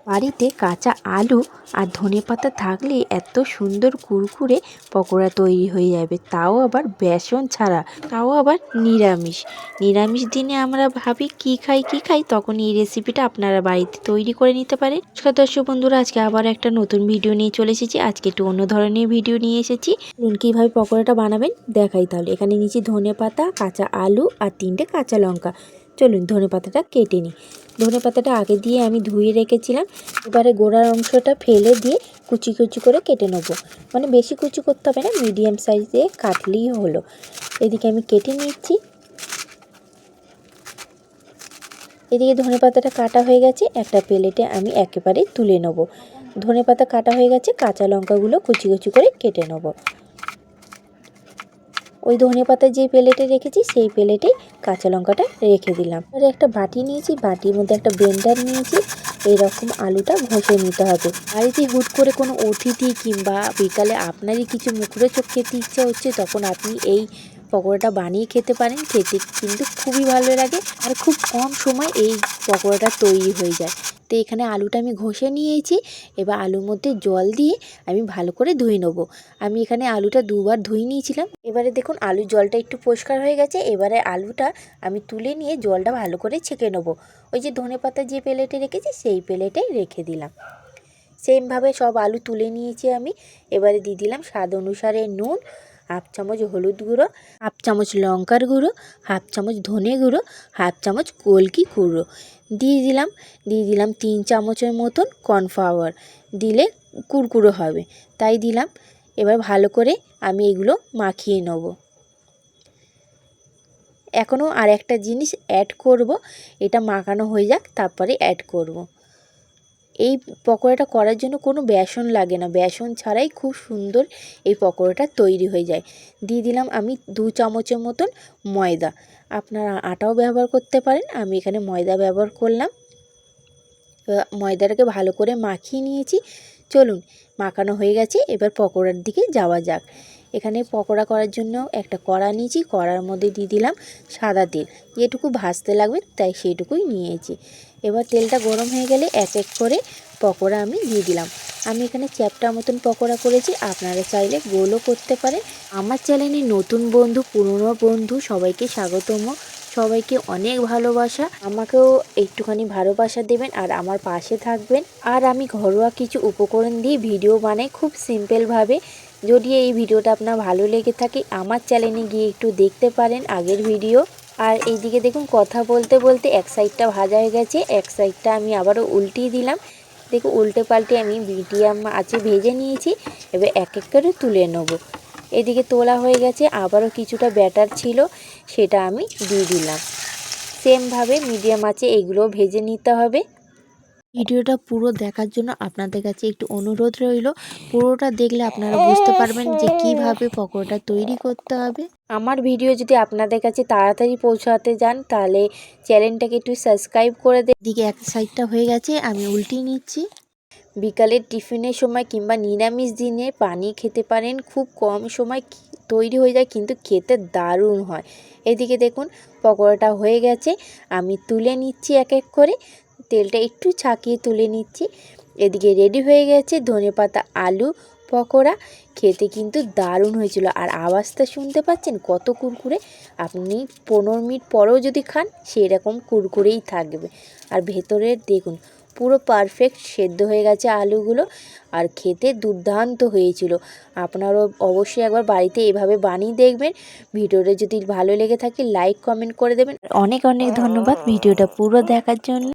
বাড়িতে কাঁচা আলু আর ধনেপাতা থাকলে এত সুন্দর কুরকুরে পকোড়া তৈরি হয়ে যাবে, তাও আবার বেসন ছাড়া, তাও আবার নিরামিষ। নিরামিষ দিনে আমরা ভাবি কি খাই, তখন এই রেসিপিটা আপনারা বাড়িতে তৈরি করে নিতে পারেন। নমস্কার দর্শক বন্ধুরা, আজকে আবার একটা নতুন ভিডিও নিয়ে চলে এসেছি। আজকে একটু অন্য ধরনের ভিডিও নিয়ে এসেছি। কীভাবে পকোড়াটা বানাবেন দেখাই তাহলে। এখানে নিয়েছি ধনেপাতা, কাঁচা আলু আর 3টে কাঁচা লঙ্কা। চলুন ধনেপাতাটা কেটে নিই। ধনেপাতাটা আগে দিয়ে আমি ধুয়ে রেখেছিলাম। এবারে গোড়ার অংশটা ফেলে দিয়ে কুচি কুচি করে কেটে নেবো। মানে বেশি কুচি করতে হবে না, মিডিয়াম সাইজে কাটলেই হলো। এদিকে আমি কেটে নিচ্ছি। এদিকে ধনেপাতাটা কাটা হয়ে গেছে, একটা প্লেটে আমি একেবারে তুলে নেব। ধনেপাতা কাটা হয়ে গেছে, কাঁচা লঙ্কাগুলো কুচি কুচি করে কেটে নেব। ওই ধনেপাতা যে প্লেটে রেখেছি সেই প্লেটেই কাঁচা লঙ্কাটা রেখে দিলাম। আর একটা বাটি নিয়েছি, বাটির মধ্যে একটা ব্লেন্ডার নিয়েছি। এইরকম আলুটা ঘষে নিতে হবে। বাড়িতে হুট করে কোনো অতিথি কিংবা বিকালে আপনারই কিছু মুখরোচক খেতে ইচ্ছা হচ্ছে, তখন আপনি এই পকোড়াটা বানিয়ে খেতে পারেন। খেতে কিন্তু খুবই ভালো লাগে আর খুব কম সময় এই পকোড়াটা তৈরি হয়ে যায়। তো এখানে আলুটা আমি ঘষে নিয়েছি। এবার আলুর মধ্যে জল দিয়ে আমি ভালো করে ধুয়ে নেবো। আমি এখানে আলুটা দুবার ধুয়ে নিয়েছিলাম। এবারে দেখুন আলুর জলটা একটু পরিষ্কার হয়ে গেছে। এবারে আলুটা আমি তুলে নিয়ে জলটা ভালো করে ছেঁকে নেবো। ওই যে ধনেপাতা যে প্লেটে রেখেছি সেই প্লেটেই রেখে দিলাম। সেমভাবে সব আলু তুলে নিয়েছি আমি। এবারে দিয়ে দিলাম স্বাদ অনুসারে নুন, হাফ চামচ হলুদ গুঁড়ো, হাফ চামচ লঙ্কার গুঁড়ো, হাফ চামচ ধনে গুঁড়ো, হাফ চামচ গোলকি গুঁড়ো দিয়ে দিলাম 3 চামচের মতন কর্নফ্লাওয়ার। দিলে কুরকুরো হবে, তাই দিলাম। এবার ভালো করে আমি এগুলো মাখিয়ে নেব। এখনও আর একটা জিনিস অ্যাড করব, এটা মাখানো হয়ে যাক তারপরে অ্যাড করব। এই পকোড়াটা করার জন্য কোনো বেসন লাগে না, বেসন ছাড়াই খুব সুন্দর এই পকোড়াটা তৈরি হয়ে যায়। দিয়ে দিলাম আমি 2 চামচের মতন ময়দা। আপনারা আটাও ব্যবহার করতে পারেন, আমি এখানে ময়দা ব্যবহার করলাম। ময়দাটাকে ভালো করে মাখিয়ে নিয়েছি। চলুন মাখানো হয়ে গেছে, এবার পকোড়ার দিকে যাওয়া যাক। এখানে পকোড়া করার জন্য একটা কড়া নিয়েছি, কড়ার মধ্যে দিয়ে দিলাম সাদা তেল। যেটুকু ভাজতে লাগবে তাই সেইটুকুই নিয়েছি। এবার তেলটা গরম হয়ে গেলে এক এক করে পকোড়া আমি দিয়ে দিলাম। আমি এখানে চ্যাপ্টা মতন পকোড়া করেছি, আপনারা চাইলে গোলও করতে পারেন। আমার চ্যানেলে নতুন বন্ধু, পুরনো বন্ধু সবাইকে স্বাগতম। সবাইকে অনেক ভালোবাসা। আমাকেও একটুখানি ভালোবাসা দেবেন আর আমার পাশে থাকবেন। আর আমি ঘরোয়া কিছু উপকরণ দিয়ে ভিডিও বানাই খুব সিম্পলভাবে। যদি এই ভিডিওটা আপনার ভালো লেগে থাকে আমার চ্যানেলে গিয়ে একটু দেখতে পারেন আগের ভিডিও। আর এইদিকে দেখুন কথা বলতে বলতে এক সাইডটা ভাজা হয়ে গেছে, এক সাইডটা আমি আবারও উল্টিয়ে দিলাম। দেখুন উল্টে পাল্টে আমি মিডিয়াম আঁচে ভেজে নিয়েছি। এবার এক এক করে তুলে নেব। এদিকে তোলা হয়ে গেছে, আবারও কিছুটা ব্যাটার ছিল সেটা আমি দিয়ে দিলাম। সেমভাবে মিডিয়াম আঁচে এগুলো ভেজে নিতে হবে। ভিডিওটা পুরো দেখার জন্য আপনাদের কাছে একটু অনুরোধ রইল। পুরোটা দেখলে আপনারা বুঝতে পারবেন যে কিভাবে পকোড়াটা তৈরি করতে হবে। আমার ভিডিও যদি আপনাদের কাছে তাড়াতাড়ি পৌঁছাতে যান তাহলে চ্যানেলটাকে একটু সাবস্ক্রাইব করে দেন। এদিকে এক সাইডটা হয়ে গেছে, আমি উল্টিয়ে নিচ্ছি। বিকালের টিফিনের সময় কিংবা নিরামিষ দিনে বানিয়ে খেতে পারেন, খুব কম সময় তৈরি হয়ে যায় কিন্তু খেতে দারুণ হয়। এদিকে দেখুন পকোড়াটা হয়ে গেছে, আমি তুলে নিচ্ছি এক এক করে। তেলটা একটু ছাকিয়ে তুলে নিচ্ছি। এদিকে রেডি হয়ে গেছে ধনেপাতা আলু পকোড়া। খেতে কিন্তু দারুণ হয়েছিল, আর আওয়াজটা শুনতে পাচ্ছেন কত কুরকুরে। আপনি 15 মিনিট পরেও যদি খান সেরকম কুরকুরেই থাকবে। আর ভেতরের দেখুন পুরো পারফেক্ট সেদ্ধ হয়ে গেছে আলুগুলো, আর খেতে দুর্দান্ত হয়েছিল। আপনারাও অবশ্যই একবার বাড়িতে এভাবে বানিয়ে দেখবেন। ভিডিওটা যদি ভালো লেগে থাকে লাইক কমেন্ট করে দেবেন। অনেক অনেক ধন্যবাদ ভিডিওটা পুরো দেখার জন্য।